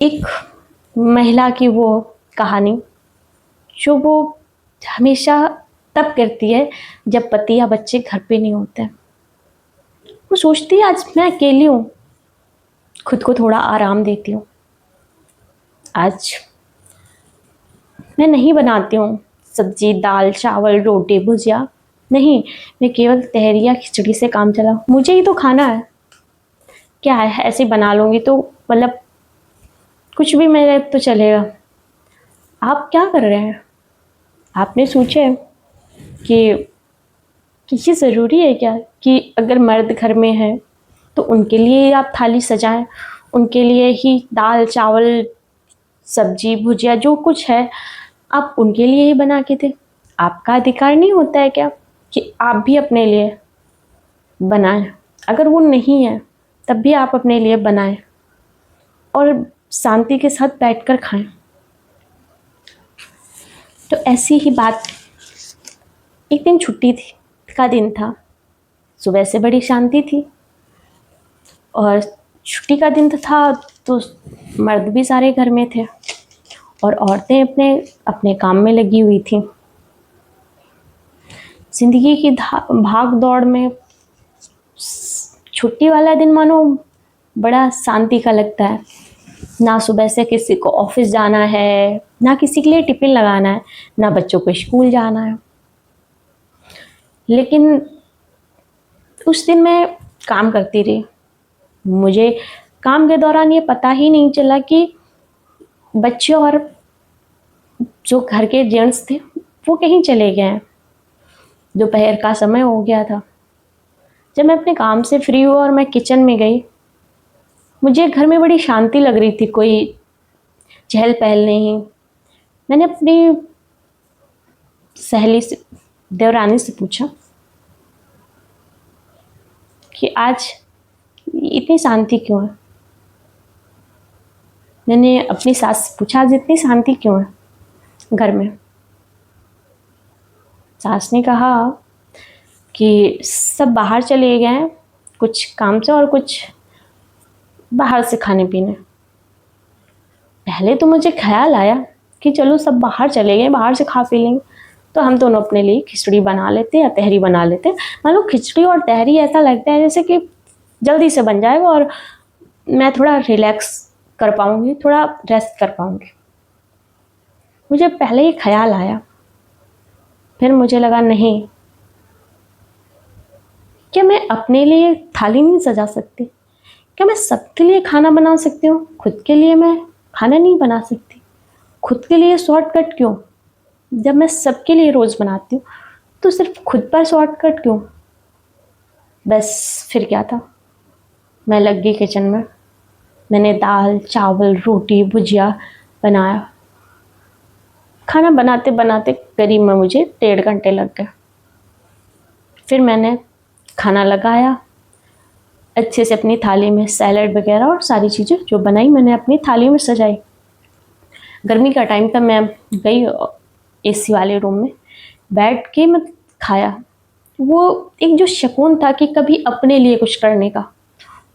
एक महिला की वो कहानी जो वो हमेशा तब करती है जब पति या बच्चे घर पे नहीं होते। वो सोचती है आज मैं अकेली हूँ, खुद को थोड़ा आराम देती हूँ। आज मैं नहीं बनाती हूँ सब्जी दाल चावल रोटी भुजिया, नहीं, मैं केवल तहरी या खिचड़ी से काम चला, मुझे ही तो खाना है। क्या है, ऐसे बना लूँगी तो मतलब कुछ भी मेरे तो चलेगा। आप क्या कर रहे हैं? आपने सोचा है कि ये ज़रूरी है क्या कि अगर मर्द घर में है तो उनके लिए ही आप थाली सजाएं, उनके लिए ही दाल चावल सब्जी भुजिया जो कुछ है आप उनके लिए ही बना के दें? आपका अधिकार नहीं होता है क्या कि आप भी अपने लिए बनाएं? अगर वो नहीं है तब भी आप अपने लिए बनाएं और शांति के साथ बैठकर खाएं। तो ऐसी ही बात, एक दिन छुट्टी थी का दिन था, सुबह से बड़ी शांति थी और छुट्टी का दिन था तो मर्द भी सारे घर में थे और औरतें अपने अपने काम में लगी हुई थी। जिंदगी की भाग दौड़ में छुट्टी वाला दिन मानो बड़ा शांति का लगता है। ना सुबह से किसी को ऑफिस जाना है, ना किसी के लिए टिफिन लगाना है, ना बच्चों को स्कूल जाना है। लेकिन उस दिन मैं काम करती रही। मुझे काम के दौरान ये पता ही नहीं चला कि बच्चे और जो घर के जेंट्स थे वो कहीं चले गए हैं। दोपहर का समय हो गया था। जब मैं अपने काम से फ्री हुआ और मैं किचन में गई, मुझे घर में बड़ी शांति लग रही थी, कोई चहल पहल नहीं। मैंने अपनी सहेली से, देवरानी से पूछा कि आज इतनी शांति क्यों है। मैंने अपनी सास से पूछा आज इतनी शांति क्यों है घर में। सास ने कहा कि सब बाहर चले गए हैं कुछ काम से और कुछ बाहर से खाने पीने। पहले तो मुझे ख्याल आया कि चलो सब बाहर चले गए, बाहर से खा पी लेंगे, तो हम दोनों अपने लिए खिचड़ी बना लेते या तहरी बना लेते। मतलब खिचड़ी और तहरी ऐसा लगता है जैसे कि जल्दी से बन जाएगा और मैं थोड़ा रिलैक्स कर पाऊंगी, थोड़ा रेस्ट कर पाऊंगी। मुझे पहले ही ख्याल आया, फिर मुझे लगा नहीं, क्या मैं अपने लिए थाली नहीं सजा सकती? क्या मैं सबके लिए खाना बना सकती हूँ? खुद के लिए मैं खाना नहीं बना सकती? खुद के लिए शॉर्टकट क्यों? जब मैं सबके लिए रोज़ बनाती हूँ तो सिर्फ खुद पर शॉर्टकट क्यों? बस फिर क्या था, मैं लग गई किचन में। मैंने दाल चावल रोटी भुजिया बनाया। खाना बनाते बनाते करीब में मुझे 1.5 घंटे लग गए। फिर मैंने खाना लगाया, अच्छे से अपनी थाली में सैलड वगैरह और सारी चीज़ें जो बनाई मैंने अपनी थाली में सजाई। गर्मी का टाइम था, मैं गई एसी वाले रूम में, बैठ के मैं खाया। वो एक जो सुकून था कि कभी अपने लिए कुछ करने का,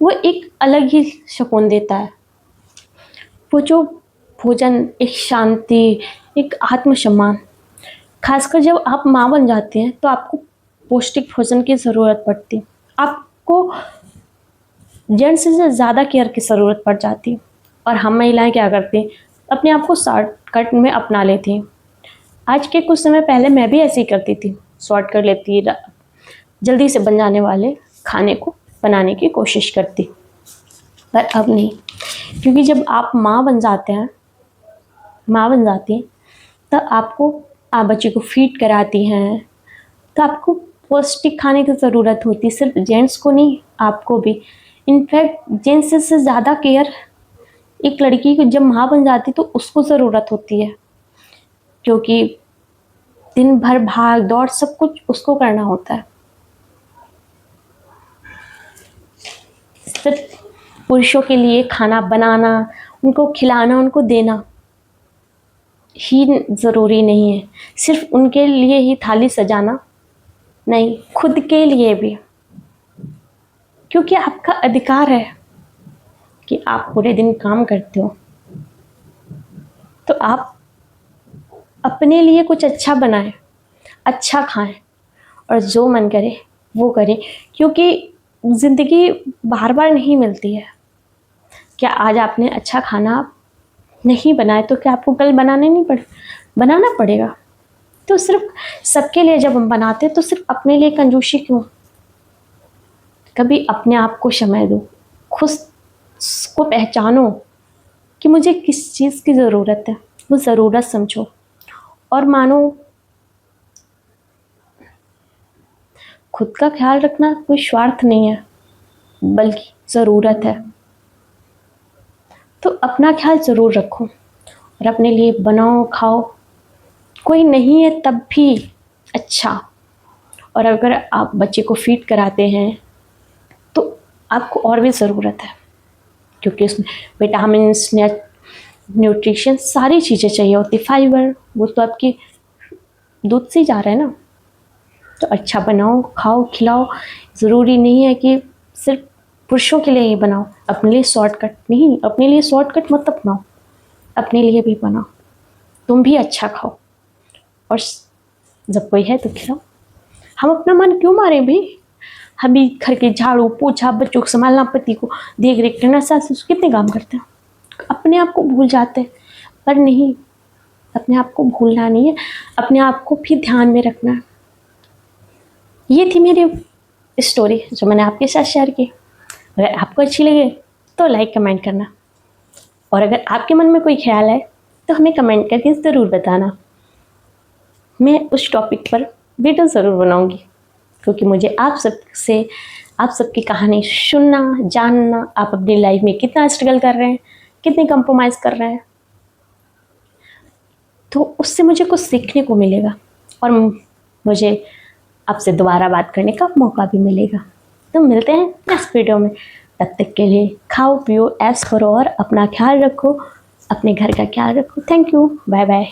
वो एक अलग ही सुकून देता है। वो जो भोजन, एक शांति, एक आत्मसम्मान। खासकर जब आप माँ बन जाती हैं तो आपको पौष्टिक भोजन की ज़रूरत पड़ती है। आपको जेंट्स से ज़्यादा केयर की ज़रूरत पड़ जाती है। और हम महिलाएं क्या करती हैं, अपने आप को शॉर्टकट में अपना लेती हैं। आज के कुछ समय पहले मैं भी ऐसे ही करती थी, शॉर्टकट लेती, जल्दी से बन जाने वाले खाने को बनाने की कोशिश करती। पर अब नहीं, क्योंकि जब आप माँ बन जाते हैं, माँ बन जाती हैं, तब आपको, आप बच्चे को फीड कराती हैं तो आपको पौष्टिक खाने की ज़रूरत होती है। सिर्फ जेंट्स को नहीं, आपको भी। इनफैक्ट जेंट्स से ज़्यादा केयर एक लड़की को जब माँ बन जाती तो उसको ज़रूरत होती है, क्योंकि दिन भर भाग दौड़ सब कुछ उसको करना होता है। सिर्फ पुरुषों के लिए खाना बनाना, उनको खिलाना, उनको देना ही ज़रूरी नहीं है। सिर्फ उनके लिए ही थाली सजाना नहीं, खुद के लिए भी, क्योंकि आपका अधिकार है कि आप पूरे दिन काम करते हो, तो आप अपने लिए कुछ अच्छा बनाएं, अच्छा खाएं और जो मन करे वो करें, क्योंकि ज़िंदगी बार बार नहीं मिलती है। क्या आज आपने अच्छा खाना नहीं बनाया तो क्या आपको कल बनाना पड़ेगा। तो सिर्फ सबके लिए जब हम बनाते तो सिर्फ अपने लिए कंजूसी क्यों। कभी अपने आप को समय दो, खुद को पहचानो कि मुझे किस चीज़ की ज़रूरत है, वो ज़रूरत समझो और मानो खुद का ख्याल रखना कोई स्वार्थ नहीं है बल्कि ज़रूरत है। तो अपना ख्याल ज़रूर रखो और अपने लिए बनाओ खाओ। कोई नहीं है तब भी अच्छा। और अगर आप बच्चे को फीड कराते हैं तो आपको और भी ज़रूरत है, क्योंकि उसमें विटामिन्स, न्यूट्रिशन सारी चीज़ें चाहिए होती। फाइबर वो तो आपकी दूध से ही जा रहा है ना। तो अच्छा बनाओ, खाओ, खिलाओ। ज़रूरी नहीं है कि सिर्फ पुरुषों के लिए ही बनाओ, अपने लिए शॉर्टकट नहीं, अपने लिए शॉर्टकट मत अपनाओ, अपने लिए भी बनाओ। तुम भी अच्छा खाओ और जब कोई है तो खिलाओ। हम अपना मन क्यों मारे भी। हम भी घर के झाड़ू पोछा, बच्चों को संभालना, पति को देख रेख करना, सास ससुर कितने काम करते हैं, अपने आप को भूल जाते हैं। पर नहीं, अपने आप को भूलना नहीं है, अपने आप को भी ध्यान में रखना है। ये थी मेरी स्टोरी जो मैंने आपके साथ शेयर की। अगर आपको अच्छी लगे तो लाइक कमेंट करना, और अगर आपके मन में कोई ख्याल है तो हमें कमेंट करके ज़रूर बताना। मैं उस टॉपिक पर वीडियो ज़रूर बनाऊंगी, क्योंकि मुझे आप सबकी कहानी सुनना, जानना, आप अपनी लाइफ में कितना स्ट्रगल कर रहे हैं, कितने कंप्रोमाइज़ कर रहे हैं, तो उससे मुझे कुछ सीखने को मिलेगा और मुझे आपसे दोबारा बात करने का मौका भी मिलेगा। तो मिलते हैं नेक्स्ट वीडियो में। तब तक के लिए खाओ पियो ऐश करो और अपना ख्याल रखो, अपने घर का ख्याल रखो। Thank you, bye bye.